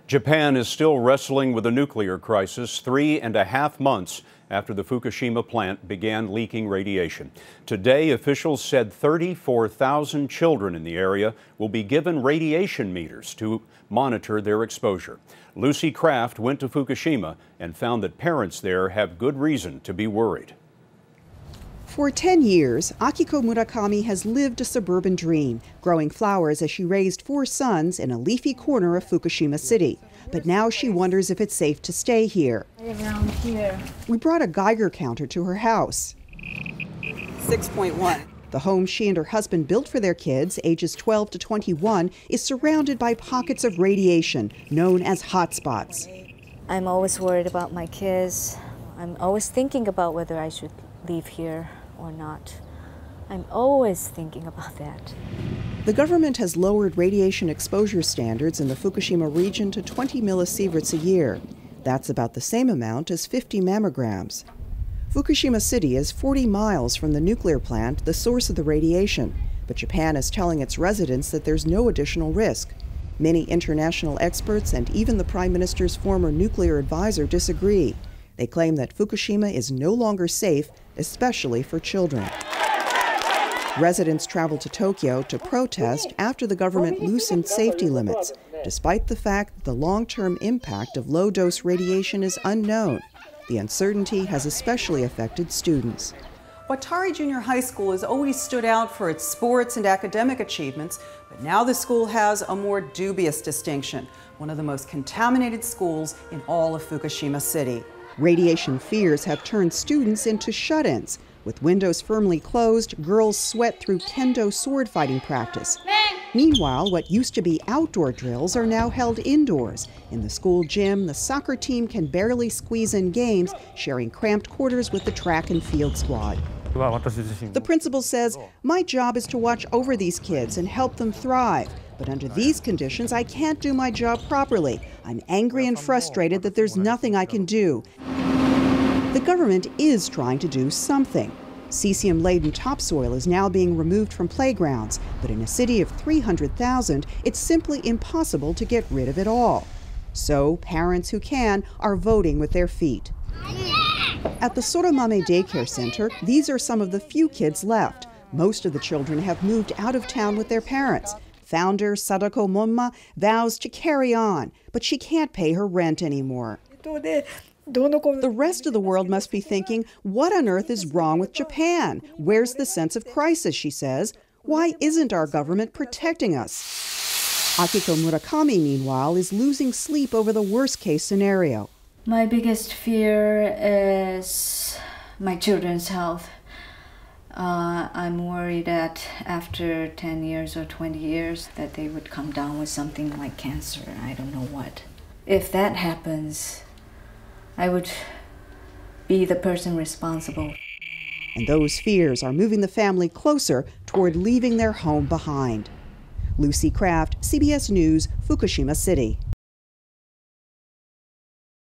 Japan is still wrestling with a nuclear crisis 3.5 months after the Fukushima plant began leaking radiation. Today, officials said 34,000 children in the area will be given radiation meters to monitor their exposure. Lucy Kraft went to Fukushima and found that parents there have good reason to be worried. For 10 years, Akiko Murakami has lived a suburban dream, growing flowers as she raised 4 sons in a leafy corner of Fukushima City. But now she wonders if it's safe to stay here. Around here. We brought a Geiger counter to her house. 6.1. The home she and her husband built for their kids, ages 12 to 21, is surrounded by pockets of radiation, known as hotspots. I'm always worried about my kids. I'm always thinking about whether I should leave here or not. I'm always thinking about that. The government has lowered radiation exposure standards in the Fukushima region to 20 millisieverts a year. That's about the same amount as 50 mammograms. Fukushima City is 40 miles from the nuclear plant, the source of the radiation. But Japan is telling its residents that there's no additional risk. Many international experts and even the Prime Minister's former nuclear advisor disagree. They claim that Fukushima is no longer safe, especially for children. Residents traveled to Tokyo to protest after the government loosened safety limits, despite the fact that the long-term impact of low-dose radiation is unknown. The uncertainty has especially affected students. Watari Junior High School has always stood out for its sports and academic achievements, but now the school has a more dubious distinction, one of the most contaminated schools in all of Fukushima City. Radiation fears have turned students into shut-ins. With windows firmly closed, girls sweat through kendo sword fighting practice. Meanwhile, what used to be outdoor drills are now held indoors. In the school gym, the soccer team can barely squeeze in games, sharing cramped quarters with the track and field squad. The principal says, "My job is to watch over these kids and help them thrive. But under these conditions, I can't do my job properly. I'm angry and frustrated that there's nothing I can do." The government is trying to do something. Cesium-laden topsoil is now being removed from playgrounds, but in a city of 300,000, it's simply impossible to get rid of it all. So parents who can are voting with their feet. At the Soromame Daycare Center, these are some of the few kids left. Most of the children have moved out of town with their parents. Founder Sadako Monma vows to carry on, but she can't pay her rent anymore. The rest of the world must be thinking, what on earth is wrong with Japan? Where's the sense of crisis, she says. Why isn't our government protecting us? Akiko Murakami, meanwhile, is losing sleep over the worst-case scenario. My biggest fear is my children's health. I'm worried that after 10 years or 20 years that they would come down with something like cancer. I don't know what. If that happens, I would be the person responsible. And those fears are moving the family closer toward leaving their home behind. Lucy Kraft, CBS News, Fukushima City.